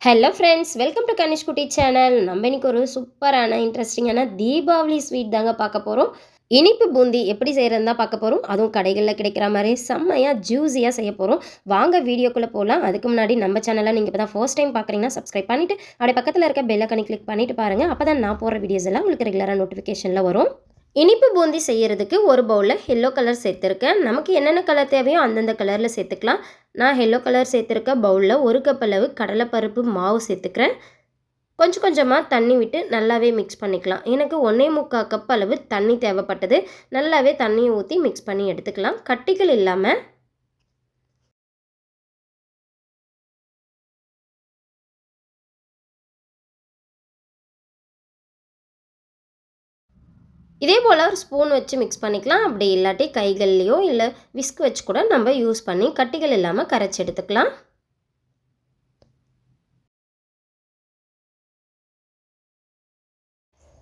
Hello friends, welcome to Kanish குட்டி channel. நம்ம இன்னைக்கு ஒரு சூப்பரான இன்ட்ரெஸ்டிங்கான தீபாவளி ஸ்வீட் தாங்க பார்க்க போகிறோம். இனிப்பு பூந்தி எப்படி செய்கிறதுன்னு தான் பார்க்க போகிறோம். அதுவும் கடைகளில் கிடைக்கிற மாதிரி செம்மையாக ஜூஸியாக செய்ய போகிறோம். வாங்க வீடியோக்குள்ளே போகலாம். அதுக்கு முன்னாடி நம்ம சேனலை நீங்கள் இப்போ தான் ஃபர்ஸ்ட் டைம் பார்க்குறீங்கன்னா சப்ஸ்கிரைப் பண்ணிவிட்டு அப்படியே பக்கத்தில் இருக்க பெல் ஐகானை கிளிக் பண்ணிவிட்டு பாருங்கள். அப்போ தான் நான் போடுற வீடியோஸ் எல்லாம் உங்களுக்கு ரெகுலராக நோட்டிஃபிகேஷனில் வரும். இனிப்பு பூந்தி செய்கிறதுக்கு ஒரு பவுலில் எல்லோ கலர் சேர்த்துருக்கேன். நமக்கு என்னென்ன கலர் தேவையோ அந்தந்த கலரில் சேர்த்துக்கலாம். நான் எல்லோ கலர் சேர்த்துருக்க பவுலில் ஒரு கப் அளவு கடலைப்பருப்பு மாவு சேர்த்துக்கிறேன். கொஞ்சம் கொஞ்சமாக தண்ணி விட்டு நல்லாவே மிக்ஸ் பண்ணிக்கலாம். எனக்கு 1.25 கப் அளவு தண்ணி தேவைப்பட்டது. நல்லாவே தண்ணியை ஊற்றி மிக்ஸ் பண்ணி எடுத்துக்கலாம், கட்டிகள் இல்லாமல். இதே போல் ஒரு ஸ்பூன் வச்சு மிக்ஸ் பண்ணிக்கலாம். அப்படி இல்லாட்டி கைகள்லையோ இல்லை விஸ்க் வச்சு கூட நம்ம யூஸ் பண்ணி கட்டிகள் இல்லாமல் கரைச்சி எடுத்துக்கலாம்.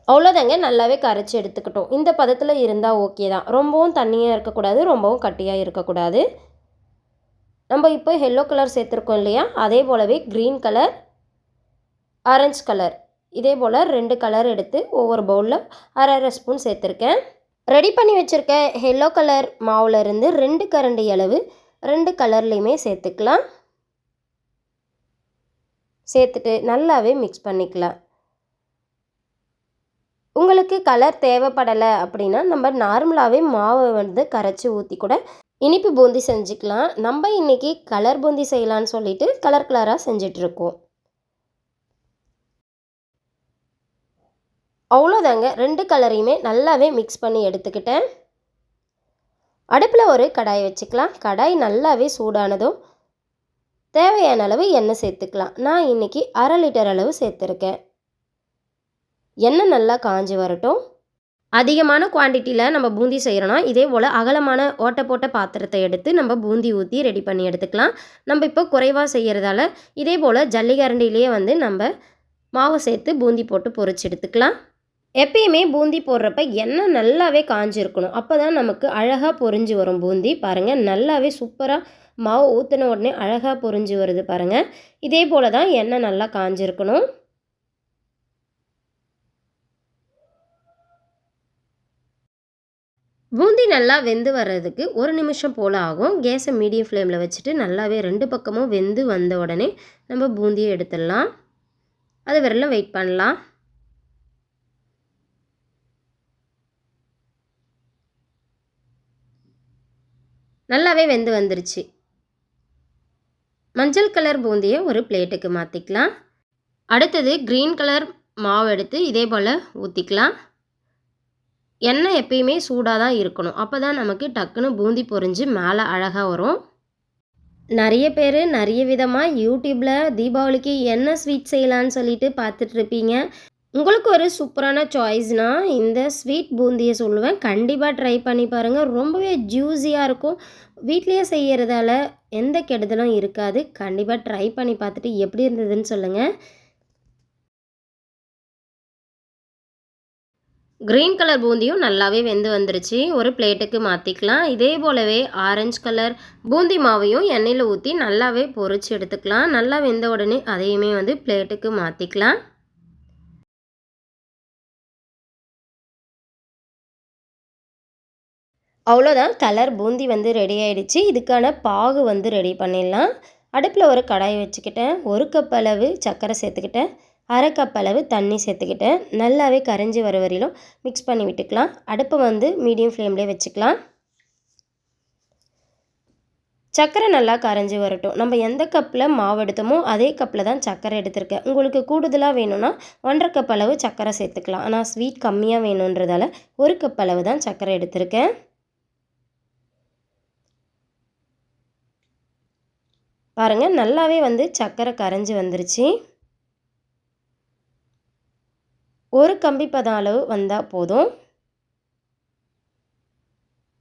அவ்வளோதாங்க, நல்லாவே கரைச்சி எடுத்துக்கிட்டோம். இந்த பதத்தில் இருந்தால் ஓகே தான். ரொம்பவும் தண்ணியாக இருக்கக்கூடாது, ரொம்பவும் கட்டியாக இருக்கக்கூடாது. நம்ம இப்போ எல்லோ கலர் சேர்த்துருக்கோம் இல்லையா, அதே போலவே க்ரீன் கலர், ஆரஞ்சு கலர், இதே போல் 2 கலர் எடுத்து ஒவ்வொரு பவுலில் அரை அரை ஸ்பூன் சேர்த்துருக்கேன். ரெடி பண்ணி வச்சுருக்க எல்லோ கலர் மாவுலேருந்து 2 கரண்டி அளவு 2 கலர்லேயுமே சேர்த்துக்கலாம். சேர்த்துட்டு நல்லாவே மிக்ஸ் பண்ணிக்கலாம். உங்களுக்கு கலர் தேவைப்படலை அப்படின்னா நம்ம நார்மலாகவே மாவை வந்து கரைச்சி ஊற்றி கூட இனிப்பு பூந்தி செஞ்சுக்கலாம். நம்ம இன்றைக்கி கலர் பூந்தி செய்யலான்னு சொல்லிட்டு கலர் கலராக செஞ்சிட்ருக்கோம். அவ்வளோதாங்க, 2 கலரையுமே நல்லாவே மிக்ஸ் பண்ணி எடுத்துக்கிட்டேன். அடுப்பில் ஒரு கடாய் வச்சுக்கலாம். கடாய் நல்லாவே சூடானதும் தேவையான அளவு எண்ணெய் சேர்த்துக்கலாம். நான் இன்றைக்கி 1/2 லிட்டர் அளவு சேர்த்துருக்கேன். எண்ணெய் நல்லா காஞ்சி வரட்டும். அதிகமான குவான்டிட்டியில் நம்ம பூந்தி செய்கிறோன்னா இதே போல் அகலமான ஓட்டை போட்ட பாத்திரத்தை எடுத்து நம்ம பூந்தி ஊற்றி ரெடி பண்ணி எடுத்துக்கலாம். நம்ம இப்போ குறைவாக செய்கிறதால இதே போல் ஜல்லிகரண்டிலேயே வந்து நம்ம மாவு சேர்த்து பூந்தி போட்டு பொரிச்சு எடுத்துக்கலாம். எப்பயுமே பூந்தி போடுறப்ப எண்ணெய் நல்லாவே காஞ்சிருக்கணும். அப்போ தான் நமக்கு அழகாக பொரிஞ்சு வரும் பூந்தி. பாருங்கள், நல்லாவே சூப்பராக மாவு ஊற்றின உடனே அழகாக பொரிஞ்சு வருது பாருங்கள். இதே போல் தான் எண்ணெய் நல்லா காஞ்சிருக்கணும். பூந்தி நல்லா வெந்து வர்றதுக்கு 1 நிமிஷம் போல் ஆகும். கேஸை மீடியம் ஃப்ளேமில் வச்சுட்டு நல்லாவே 2 பக்கமும் வெந்து வந்த உடனே நம்ம பூந்தியை எடுத்துடலாம். அது வரலாம் வெயிட் பண்ணலாம். நல்லாவே வெந்து வந்துருச்சு. மஞ்சள் கலர் பூந்தியை ஒரு பிளேட்டுக்கு மாற்றிக்கலாம். அடுத்தது க்ரீன் கலர் மாவு எடுத்து இதே போல் ஊற்றிக்கலாம். எண்ணெய் எப்பயுமே சூடாக தான் இருக்கணும். அப்போ தான் நமக்கு டக்குன்னு பூந்தி பொரிஞ்சு மேலே அழகாக வரும். நிறைய பேர் நிறைய விதமாக யூடியூப்பில் தீபாவளிக்கு என்ன ஸ்வீட் செய்யலான்னு சொல்லிட்டு பார்த்துட்ருப்பீங்க. உங்களுக்கு ஒரு சூப்பரான சாய்ஸ்னால் இந்த ஸ்வீட் பூந்தியை சொல்லுவேன். கண்டிப்பாக ட்ரை பண்ணி பாருங்கள். ரொம்பவே ஜூஸியாக இருக்கும். வீட்லேயே செய்கிறதால எந்த கெடுதலும் இருக்காது. கண்டிப்பாக ட்ரை பண்ணி பார்த்துட்டு எப்படி இருந்ததுன்னு சொல்லுங்கள். க்ரீன் கலர் பூந்தியும் நல்லாவே வெந்து வந்துருச்சு. ஒரு பிளேட்டுக்கு மாற்றிக்கலாம். இதே போலவே ஆரஞ்சு கலர் பூந்தி மாவையும் எண்ணெயில் ஊற்றி நல்லாவே பொரிச்சு எடுத்துக்கலாம். நல்லா வெந்த உடனே அதையுமே வந்து பிளேட்டுக்கு மாற்றிக்கலாம். அவ்வளோதான், கலர் பூந்தி வந்து ரெடி ஆகிடுச்சு. இதுக்கான பாகு வந்து ரெடி பண்ணிடலாம். அடுப்பில் ஒரு கடாய் வச்சுக்கிட்டேன். 1 கப் அளவு சர்க்கரை சேர்த்துக்கிட்டேன். 1/2 கப் அளவு தண்ணி சேர்த்துக்கிட்டேன். நல்லாவே கரைஞ்சி வர வரையிலும் மிக்ஸ் பண்ணி விட்டுக்கலாம். அடுப்பை வந்து மீடியம் ஃப்ளேம்லேயே வச்சுக்கலாம். சர்க்கரை நல்லா கரைஞ்சி வரட்டும். நம்ம எந்த கப்பில் மாவு எடுத்தோமோ அதே கப்பில் தான் சர்க்கரை எடுத்திருக்கேன். உங்களுக்கு கூடுதலாக வேணும்னா 1/2 கப் அளவு சர்க்கரை சேர்த்துக்கலாம். ஆனால் ஸ்வீட் கம்மியாக வேணுன்றதால 1 கப் அளவு தான் சர்க்கரை எடுத்திருக்கேன். பாருங்கள், நல்லாவே வந்து சர்க்கரை கரைஞ்சி வந்துருச்சு. ஒரு கம்பி பதம் அளவு வந்தால் போதும்.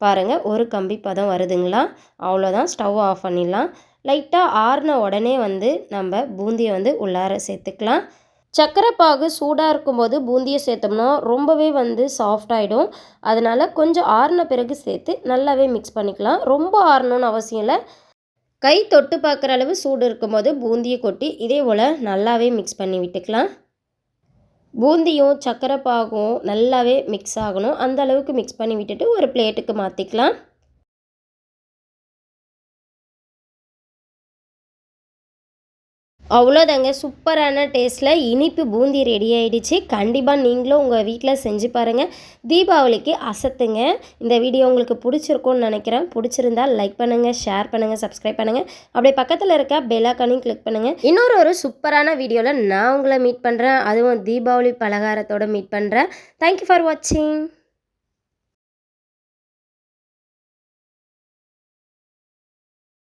பாருங்கள், ஒரு கம்பி பதம் வருதுங்களா? அவ்வளோதான், ஸ்டவ் ஆஃப் பண்ணிடலாம். லைட்டாக ஆறின உடனே வந்து நம்ம பூந்தியை வந்து உள்ளார சேர்த்துக்கலாம். சர்க்கரை பாகு சூடாக இருக்கும்போது பூந்தியை சேர்த்தோம்னா ரொம்பவே வந்து சாஃப்டாகிடும். அதனால் கொஞ்சம் ஆறின பிறகு சேர்த்து நல்லாவே மிக்ஸ் பண்ணிக்கலாம். ரொம்ப ஆறணும்னு அவசியம் இல்லை. கை தொட்டு பார்க்குற அளவு சூடு இருக்கும்போது பூந்தியை கொட்டி இதே போல் நல்லாவே மிக்ஸ் பண்ணி விட்டுக்கலாம். பூந்தியும் சர்க்கரை பாகும் நல்லாவே மிக்ஸ் ஆகணும். அந்த அளவுக்கு மிக்ஸ் பண்ணி விட்டுட்டு ஒரு பிளேட்டுக்கு மாற்றிக்கலாம். அவ்வளோதாங்க, சூப்பரான டேஸ்ட்டில் இனிப்பு பூந்தி ரெடி ஆகிடுச்சு. கண்டிப்பாக நீங்களும் உங்கள் வீட்டில் செஞ்சு பாருங்கள். தீபாவளிக்கு அசத்துங்க. இந்த வீடியோ உங்களுக்கு பிடிச்சிருக்கும்னு நினைக்கிறேன். பிடிச்சிருந்தால் லைக் பண்ணுங்கள், ஷேர் பண்ணுங்கள், சப்ஸ்கிரைப் பண்ணுங்கள். அப்படியே பக்கத்தில் இருக்க பெல் ஐகானையும் கிளிக் பண்ணுங்கள். இன்னொரு சூப்பரான வீடியோவில் நான் உங்களை மீட் பண்ணுறேன். அதுவும் தீபாவளி பலகாரத்தோடு மீட் பண்ணுறேன். தேங்க்யூ ஃபார் வாட்சிங்.